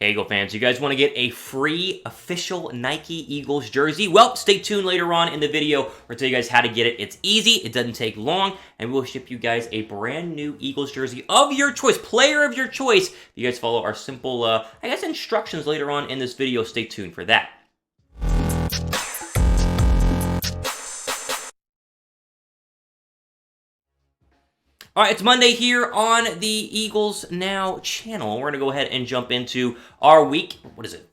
Hey Eagle fans, you guys want to get a free official Nike Eagles jersey? Well, stay tuned later on in the video. We'll tell you guys how to get it. It's easy, it doesn't take long, and we'll ship you guys a brand new Eagles jersey of your choice, player of your choice. If you guys follow our simple, instructions later on in this video, stay tuned for that. All right, it's Monday here on the Eagles Now channel. We're going to go ahead and jump into our week,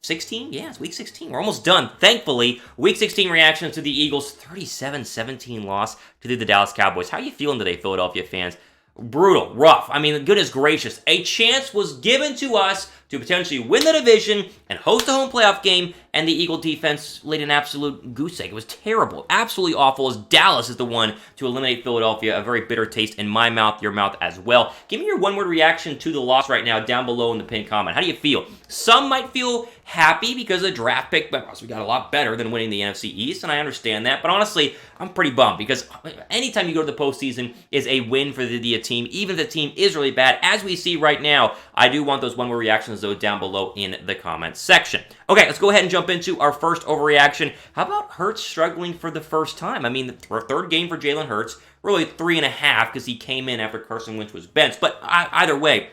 16? Yeah, it's week 16. We're almost done, thankfully. Week 16 reactions to the Eagles' 37-17 loss to the Dallas Cowboys. How are you feeling today, Philadelphia fans? Brutal, rough. I mean, goodness gracious. A chance was given to us to potentially win the division and host a home playoff game, and the Eagle defense laid an absolute goose egg. It was terrible, absolutely awful, as Dallas is the one to eliminate Philadelphia. A very bitter taste in my mouth, your mouth as well. Give me your one-word reaction to the loss right now down below in the pinned comment. How do you feel? Some might feel happy because of the draft pick, but we got a lot better than winning the NFC East, and I understand that. But honestly, I'm pretty bummed because anytime you go to the postseason is a win for the team, even if the team is really bad, as we see right now. I do want those one-word reactions, though, down below in the comments section. Okay, let's go ahead and jump into our first overreaction. How about Hurts struggling for the first time? I mean, the third game for Jalen Hurts, really 3.5 because he came in after Carson Wentz was benched. But either way,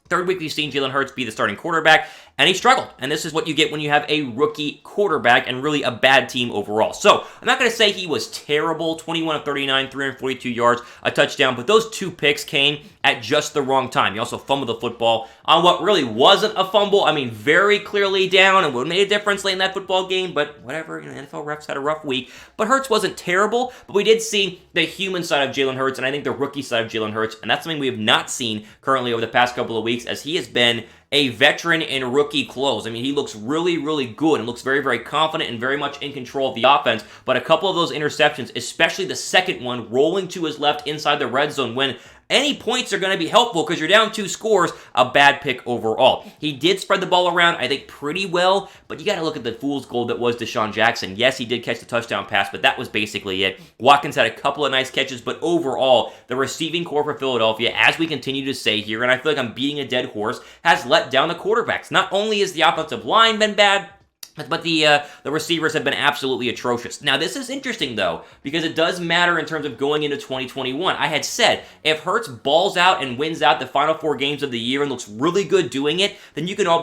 third week we've seen Jalen Hurts be the starting quarterback, and he struggled. And this is what you get when you have a rookie quarterback and really a bad team overall. So I'm not going to say he was terrible, 21 of 39, 342 yards, a touchdown, but those two picks came at just the wrong time. He also fumbled the football on what really wasn't a fumble. I mean, very clearly down, and would have made a difference late in that football game, but whatever, NFL refs had a rough week. But Hurts wasn't terrible, but we did see the human side of Jalen Hurts, and I think the rookie side of Jalen Hurts, and that's something we have not seen currently over the past couple of weeks, as he has been a veteran in rookie clothes. I mean, he looks really, really good and looks very, very confident and very much in control of the offense. But a couple of those interceptions, especially the second one, rolling to his left inside the red zone when any points are going to be helpful because you're down 2 scores, a bad pick overall. He did spread the ball around, I think, pretty well, but you got to look at the fool's gold that was DeSean Jackson. Yes, he did catch the touchdown pass, but that was basically it. Watkins had a couple of nice catches, but overall, the receiving core for Philadelphia, as we continue to say here, and I feel like I'm beating a dead horse, has let down the quarterbacks. Not only has the offensive line been bad, but the receivers have been absolutely atrocious. Now, this is interesting, though, because it does matter in terms of going into 2021. I had said, if Hurts balls out and wins out the final 4 games of the year and looks really good doing it, then you can all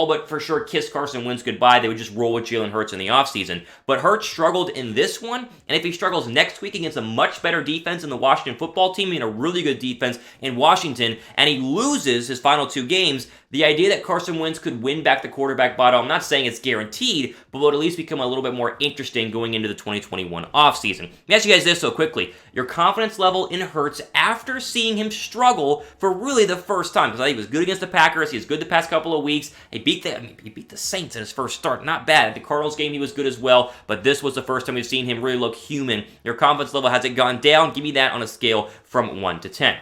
but for sure kiss Carson Wentz goodbye. They would just roll with Jalen Hurts in the offseason. But Hurts struggled in this one, and if he struggles next week against a much better defense in the Washington football team, and a really good defense in Washington, and he loses his final 2 games, the idea that Carson Wentz could win back the quarterback battle, I'm not saying it's guaranteed, but will at least become a little bit more interesting going into the 2021 offseason. Let me ask you guys this so quickly. Your confidence level in Hurts after seeing him struggle for really the first time, because I think he was good against the Packers, he was good the past couple of weeks, he beat the Saints in his first start, not bad. At the Cardinals game he was good as well, but this was the first time we've seen him really look human. Your confidence level, has it gone down? Give me that on a scale from 1 to 10.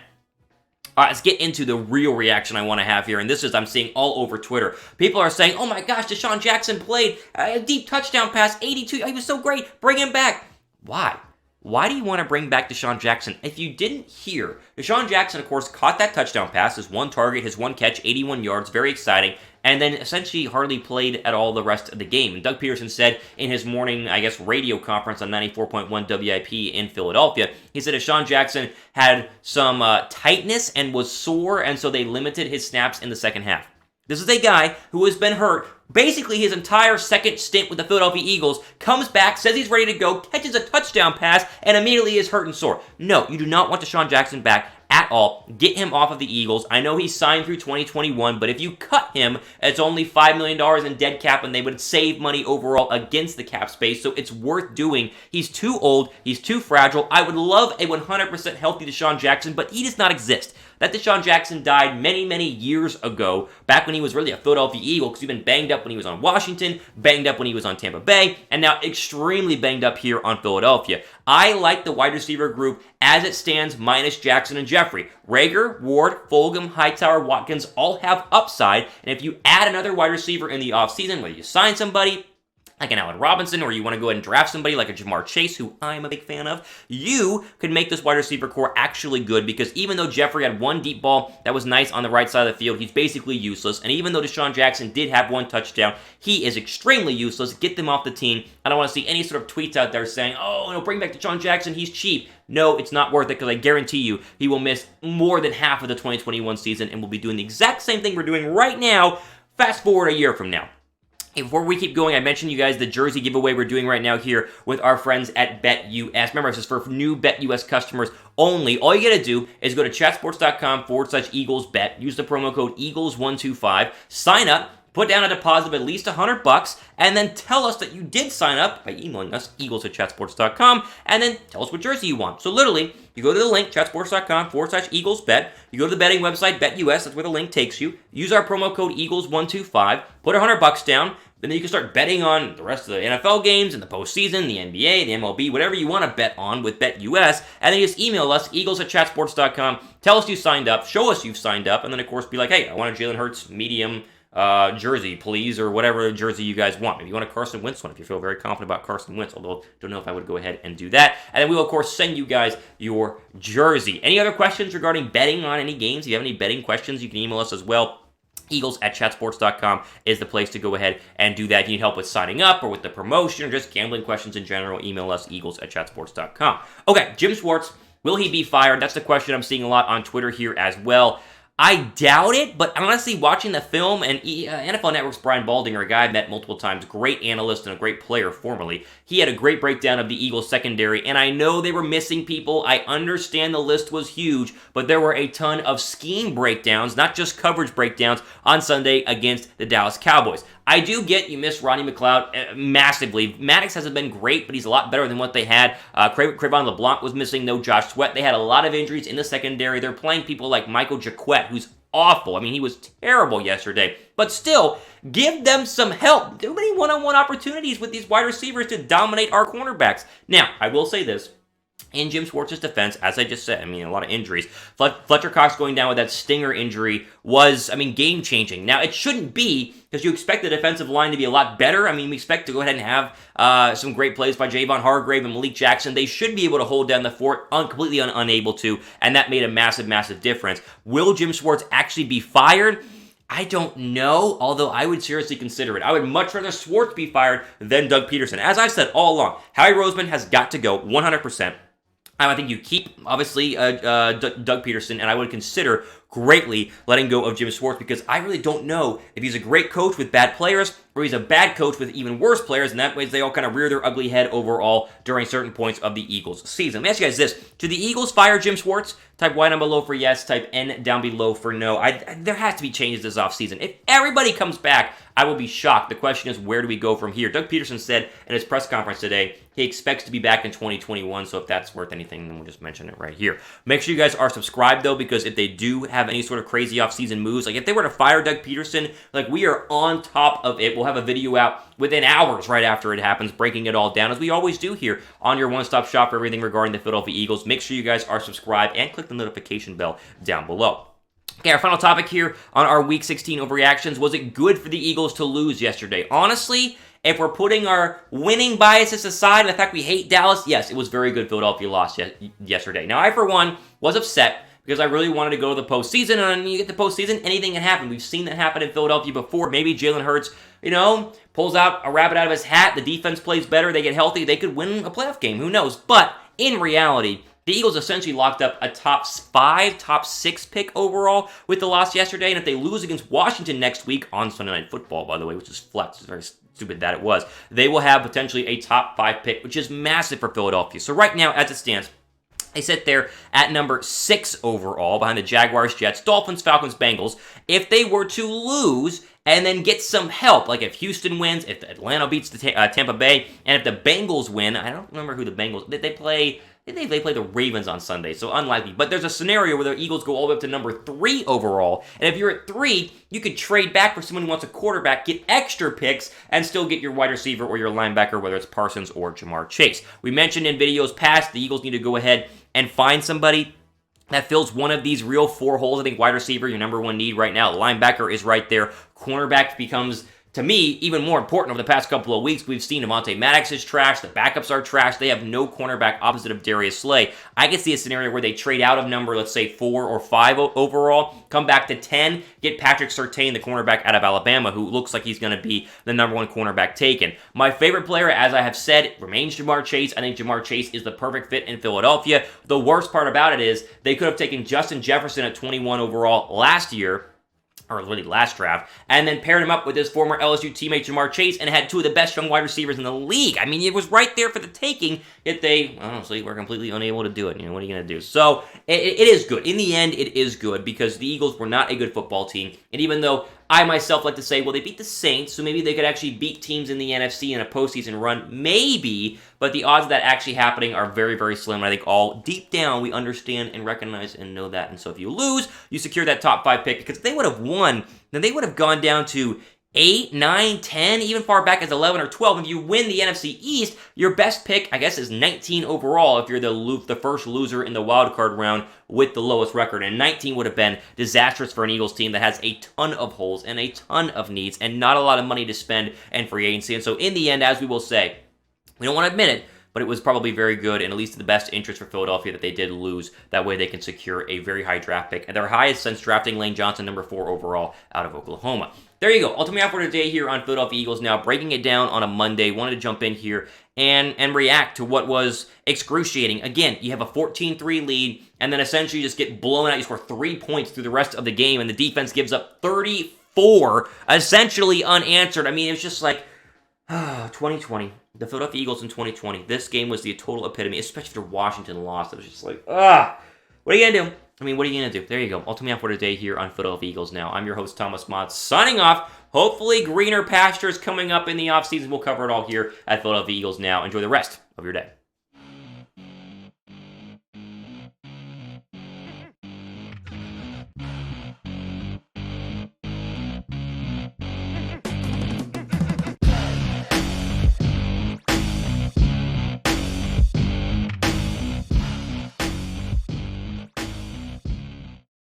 All right, let's get into the real reaction I want to have here, and this is I'm seeing all over Twitter. People are saying, oh my gosh, DeSean Jackson played a deep touchdown pass, 82, he was so great, bring him back. Why? Why do you want to bring back DeSean Jackson? If you didn't hear, DeSean Jackson, of course, caught that touchdown pass, his one target, his one catch, 81 yards, very exciting, and then essentially hardly played at all the rest of the game. And Doug Pederson said in his morning, radio conference on 94.1 WIP in Philadelphia, he said DeSean Jackson had some tightness and was sore, and so they limited his snaps in the second half. This is a guy who has been hurt basically his entire second stint with the Philadelphia Eagles, comes back, says he's ready to go, catches a touchdown pass, and immediately is hurt and sore. No, you do not want DeSean Jackson back at all. Get him off of the Eagles. I know he's signed through 2021, but if you cut him, it's only $5 million in dead cap, and they would save money overall against the cap space, so it's worth doing. He's too old. He's too fragile. I would love a 100% healthy DeSean Jackson, but he does not exist. That DeSean Jackson died many, many years ago, back when he was really a Philadelphia Eagle, because he's been banged up when he was on Washington, banged up when he was on Tampa Bay, and now extremely banged up here on Philadelphia. I like the wide receiver group as it stands, minus Jackson and Jeffery. Rager, Ward, Fulgham, Hightower, Watkins all have upside, and if you add another wide receiver in the offseason, whether you sign somebody, like an Allen Robinson, or you want to go ahead and draft somebody like a JAMARR Chase, who I'm a big fan of, you could make this wide receiver core actually good, because even though Jeffery had one deep ball that was nice on the right side of the field, he's basically useless. And even though DeSean Jackson did have one touchdown, he is extremely useless. Get them off the team. I don't want to see any sort of tweets out there saying, oh, bring back DeSean Jackson, he's cheap. No, it's not worth it, because I guarantee you he will miss more than half of the 2021 season and will be doing the exact same thing we're doing right now, fast forward a year from now. Before we keep going, I mentioned you guys the jersey giveaway we're doing right now here with our friends at BetUS. Remember, this is for new BetUS customers only. All you gotta do is go to chatsports.com/EaglesBet, use the promo code EAGLES125, sign up, put down a deposit of at least $100, and then tell us that you did sign up by emailing us, eagles@chatsports.com, and then tell us what jersey you want. So literally, you go to the link, chatsports.com/EaglesBet, you go to the betting website, BetUS, that's where the link takes you, use our promo code EAGLES125, put $100 down, then you can start betting on the rest of the NFL games and the postseason, the NBA, the MLB, whatever you want to bet on with BetUS, and then you just email us, eagles@chatsports.com, tell us you signed up, show us you've signed up, and then of course be like, hey, I want a Jalen Hurts medium jersey, please, or whatever jersey you guys want. Maybe you want a Carson Wentz one if you feel very confident about Carson Wentz, although don't know if I would go ahead and do that. And then we will, of course, send you guys your jersey. Any other questions regarding betting on any games? If you have any betting questions, you can email us as well. Eagles@chatsports.com is the place to go ahead and do that. If you need help with signing up or with the promotion or just gambling questions in general, email us, eagles@chatsports.com. Okay, Jim Schwartz, will he be fired? That's the question I'm seeing a lot on Twitter here as well. I doubt it, but honestly, watching the film, and NFL Network's Brian Baldinger, a guy I've met multiple times, great analyst and a great player formerly, he had a great breakdown of the Eagles secondary, and I know they were missing people. I understand the list was huge, but there were a ton of scheme breakdowns, not just coverage breakdowns, on Sunday against the Dallas Cowboys. I do get you miss Rodney McLeod massively. Maddox hasn't been great, but he's a lot better than what they had. Crevon LeBlanc was missing, no Josh Sweat. They had a lot of injuries in the secondary. They're playing people like Michael Jacquet, who's awful. I mean, he was terrible yesterday. But still, give them some help. Too many one-on-one opportunities with these wide receivers to dominate our cornerbacks. Now, I will say this. In Jim Schwartz's defense, as I just said, I mean, a lot of injuries. Fletcher Cox going down with that stinger injury was, game-changing. Now, it shouldn't be, because you expect the defensive line to be a lot better. We expect to go ahead and have some great plays by Javon Hargrave and Malik Jackson. They should be able to hold down the fort, completely unable to, and that made a massive, massive difference. Will Jim Schwartz actually be fired? I don't know, although I would seriously consider it. I would much rather Schwartz be fired than Doug Pederson. As I've said all along, Howie Roseman has got to go 100%. I think you keep, obviously, Doug Pederson, and I would consider greatly letting go of Jim Schwartz, because I really don't know if he's a great coach with bad players or he's a bad coach with even worse players, and that way they all kind of rear their ugly head overall during certain points of the Eagles season. Let me ask you guys this. Do the Eagles fire Jim Schwartz? Type Y down below for yes, type N down below for no. There has to be changes this offseason. If everybody comes back, I will be shocked. The question is, where do we go from here? Doug Pederson said in his press conference today he expects to be back in 2021, so if that's worth anything, then we'll just mention it right here. Make sure you guys are subscribed, though, because if they do have any sort of crazy offseason moves, like if they were to fire Doug Pederson, we are on top of it. We'll have a video out within hours right after it happens, breaking it all down, as we always do here on your one-stop shop for everything regarding the Philadelphia Eagles. Make sure you guys are subscribed and click the notification bell down below. Okay, our final topic here on our Week 16 overreactions. Was it good for the Eagles to lose yesterday? Honestly, if we're putting our winning biases aside and the fact we hate Dallas, yes, it was very good Philadelphia lost yesterday. Now, I, for one, was upset because I really wanted to go to the postseason, and you get the postseason, anything can happen. We've seen that happen in Philadelphia before. Maybe Jalen Hurts, pulls out a rabbit out of his hat, the defense plays better, they get healthy, they could win a playoff game, who knows? But in reality, the Eagles essentially locked up a top 5, top 6 pick overall with the loss yesterday, and if they lose against Washington next week, on Sunday Night Football, by the way, which is flex, it's very stupid that it was, they will have potentially a top 5 pick, which is massive for Philadelphia. So right now, as it stands, they sit there at number 6 overall behind the Jaguars, Jets, Dolphins, Falcons, Bengals. If they were to lose and then get some help, like if Houston wins, if Atlanta beats the Tampa Bay, and if the Bengals win, I don't remember who the Bengals, they play the Ravens on Sunday, so unlikely. But there's a scenario where the Eagles go all the way up to number 3 overall, and if you're at 3, you could trade back for someone who wants a quarterback, get extra picks, and still get your wide receiver or your linebacker, whether it's Parsons or JAMARR Chase. We mentioned in videos past, the Eagles need to go ahead and find somebody that fills one of these real 4 holes. I think wide receiver, your number 1 need right now. Linebacker is right there. Cornerback becomes to me, even more important over the past couple of weeks, we've seen Avonte Maddox is trash, the backups are trash, they have no cornerback opposite of Darius Slay. I could see a scenario where they trade out of number, let's say 4 or 5 overall, come back to 10, get Patrick Surtain, the cornerback out of Alabama, who looks like he's going to be the number 1 cornerback taken. My favorite player, as I have said, remains JAMARR Chase. I think JAMARR Chase is the perfect fit in Philadelphia. The worst part about it is they could have taken Justin Jefferson at 21 overall last year, or really last draft, and then paired him up with his former LSU teammate JAMARR Chase and had 2 of the best young wide receivers in the league. I mean, it was right there for the taking, yet they, honestly, were completely unable to do it. What are you going to do? So, it is good. In the end, it is good because the Eagles were not a good football team, and even though I myself like to say, well, they beat the Saints, so maybe they could actually beat teams in the NFC in a postseason run, maybe, but the odds of that actually happening are very, very slim, and I think all deep down we understand and recognize and know that, and so if you lose, you secure that top 5 pick, because if they would have won, then they would have gone down to 8, 9, 10, even far back as 11 or 12. If you win the NFC East, your best pick, I guess, is 19 overall if you're the first loser in the wild card round with the lowest record. And 19 would have been disastrous for an Eagles team that has a ton of holes and a ton of needs and not a lot of money to spend in free agency. And so in the end, as we will say, we don't want to admit it, but it was probably very good and at least in the best interest for Philadelphia that they did lose. That way they can secure a very high draft pick. And their highest since drafting Lane Johnson, number 4 overall out of Oklahoma. There you go. Ultimately, for today here on Philadelphia Eagles Now, breaking it down on a Monday. Wanted to jump in here and react to what was excruciating. Again, you have a 14-3 lead, and then essentially you just get blown out. You score 3 points through the rest of the game, and the defense gives up 34, essentially unanswered. I mean, it was just like, 2020. The Philadelphia Eagles in 2020. This game was the total epitome, especially after Washington lost. It was just like, what are you going to do? I mean, what are you going to do? There you go. Ultimately, for today here on Philadelphia Eagles Now. I'm your host, Thomas Mott, signing off. Hopefully, greener pastures coming up in the offseason. We'll cover it all here at Philadelphia Eagles Now. Enjoy the rest of your day.